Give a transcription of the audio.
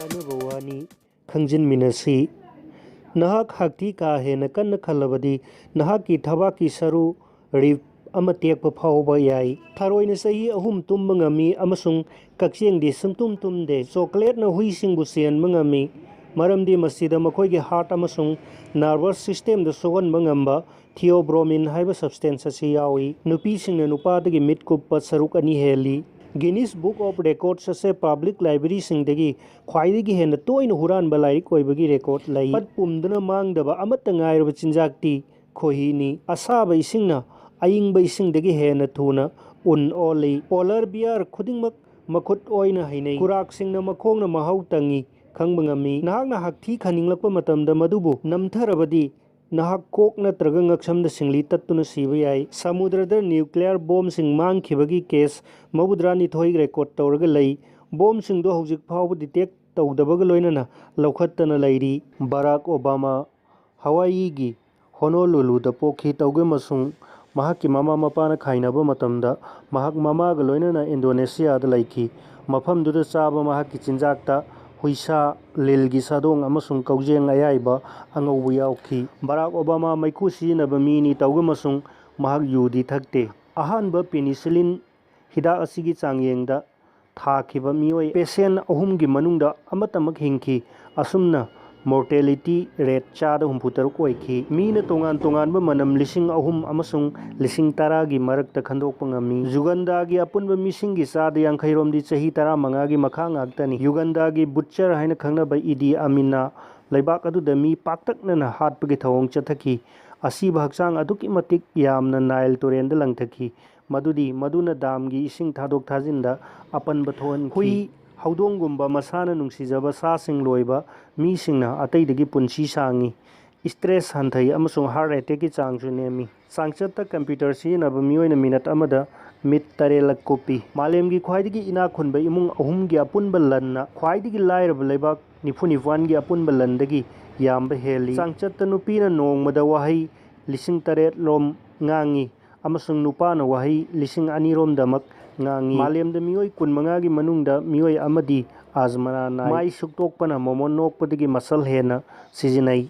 कानबा वानी खंजिनमिनसी नहाक हक्ति का हेन कन्न खल्लबदी नहाकी थबाकी सरू रिप अमा तेकप फाउबा याई थारोइना सही अहुम तुंबा ngami अमसुंग कक्चेंगदी सुमतुम तुमदे चॉकलेटना हुईसिंगबु सेनबा ngami मरमदी मसीदा मखोइगे हार्ट अमसुंग नर्वस सिस्टम द सोगनबा ngamba थियोब्रोमिन हाइबा सब्सटेंस असि यावी नुपीसिंगना नुपादगी मिट कुप्पा सरुक अनि हेली गिनीज बुक ऑफ रेकॉर्ड्स असे पब्लिक लाइब्रेरी सिंगदगी ख्वाइदगी हेन तोइन हुरानबा लाइरिक ओइबगी रेकॉर्ड लई पत पुमदना मांगदबा अमत ngairba चिंजाकती खोहीनी असाबा इसिंगना अयिंगबा इसिंगदगी हेन थुना उन ओली पोलर बियर खुदिंगमक मखुत ओइना हैनै कुराकसिंगना मखोंगना महौ तंगी खंगबा ngami नहाकना हक्थी खनिंगलकपा मतमदा मदुबु नमथरबदी नहाक कोक नत्रगा ngaksamda singli tattuna siba yai samudradar nuclear bomb sing mangkhibagi case mabudra thoi record tawraga lei bomb sing do hojik phawba detect tawdabaga loinana lawkhattana lairi Barack Obama Hawaii gi Honolulu da pokhi tawge masung mahakki mama mapana khainaba matamda mahak mama ga loinana Indonesia da laiki mafamduda chaba mahakki chinjakta हुईसा लिलगी सादोंग अमसुंग कौजेंग अयाइबा अंगौबु याउखी Barack Obama मैखु सिजिनबा मीनी तौगे मसुंग महाक युदी थकते अहानबा पेनिसिलिन हिदा असिगी चांगयेंगदा थाखिबा मियोय पेशेंट अहुमगी मनुंगदा अमतमक हिंखी असुमना मोर्टेलिटी रेट चादा 63 ओइखी मीना तोंगान तोंगानबा मनम लिसिंग अहुम अमसुंग लिसिंग 10 गी मरकता खंदोकपा ngami युगंडागी अपुनबा मिसिंगी चादा 50 रोमदी चही 15 गी मखा ngakतनी युगंडागी बुच्चर हाइना खंगनबा इदी अमीना लैबाक अदुदा मी पाक्तकनना हाटपगी थवोंग चथकी असीबा हक्चांग अदुकी मतिक यामना नाइल तोरेंदा लंगथकी मदुदी मदुना दामगी इसिंग थादोक थाजिंदा अपनबा थोन हुई हौदोंगुंबा मसाना नुंसीजबा सासिंग लोइबा मीसिंगना अतैदगी पुंसी सांगी स्ट्रेस हंथै अमसुंग हार्ट अटैक की चांगसु नेमी सांगचत्ता कंप्यूटर सिजिनबा मियोइना मिनट अमदा मिट तरेलक कोपी मालेमगी ख्वाइदगी इना खुनबा इमुंग अहुमगी अपुनबा लन्ना ख्वाइदगी लाइरबा लेबाक 94 गी अपुनबा लंदगी यामबा हेली सांगचत्ता नुपीना नोंगमदा वाहै 8,000 लोम ngangi amasung nupana wahi 2,000 romdamak ngangi malemda mioi 15 gi manungda mioi amadi azmana nai mai suktokpana momon nokpadagi masal hena sijinai